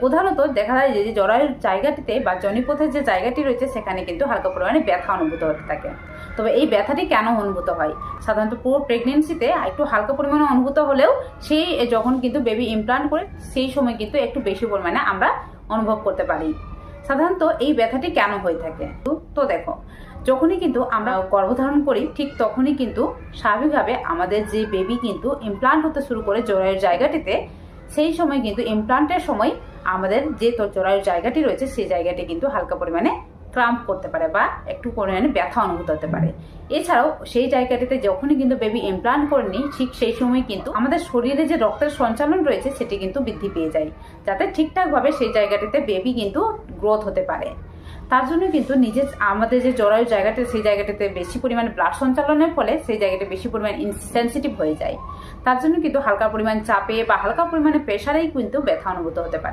প্রধানত দেখা যায় যে জরায়ুর জায়গাটিতে বা যোনিপথের যে জায়গাটি রয়েছে সেখানে কিন্তু হালকা পরিমাণে ব্যথা অনুভূত হতে থাকে। তবে এই ব্যথাটি কেন অনুভূত হয়? সাধারণত পুরো প্রেগনেন্সিতে একটু হালকা পরিমাণে অনুভূত হলেও সেই যখন কিন্তু বেবি ইমপ্লান্ট করে সেই সময় কিন্তু একটু বেশি পরিমাণে আমরা অনুভব করতে পারি। সাধারণত এই ব্যথাটি কেন হয়ে থাকে? তো দেখো, যখনই কিন্তু আমরা গর্ভধারণ করি ঠিক তখনই কিন্তু স্বাভাবিকভাবে আমাদের যে বেবি কিন্তু ইমপ্লান্ট হতে শুরু করে জরায়ুর জায়গাটিতে, সেই সময় কিন্তু ইমপ্লান্টের সময় আমাদের যে জরায়ুর জায়গাটি রয়েছে সেই জায়গাটি কিন্তু হালকা পরিমাণে ক্রাম্প করতে পারে বা একটু পরিমাণে ব্যথা অনুভূত হতে পারে। এছাড়াও সেই জায়গাটিতে যখনই কিন্তু বেবি ইমপ্লান্ট করেনি ঠিক সেই সময় কিন্তু আমাদের শরীরে যে রক্তের সঞ্চালন রয়েছে সেটি কিন্তু বৃদ্ধি পেয়ে যায়, যাতে ঠিকঠাকভাবে সেই জায়গাটিতে বেবি কিন্তু গ্রোথ হতে পারে। তার জন্য কিন্তু আমাদের যে জরায়ু জায়গাটি সেই জায়গাটিতে বেশি পরিমাণে ব্লাড সঞ্চালনের ফলে সেই জায়গাটি বেশি পরিমাণ ইনসেনসিটিভ হয়ে যায়। তার জন্য কিন্তু হালকা পরিমাণ চাপে বা হালকা পরিমাণে প্রেশারেই কিন্তু ব্যথা অনুভূত হতে পারে।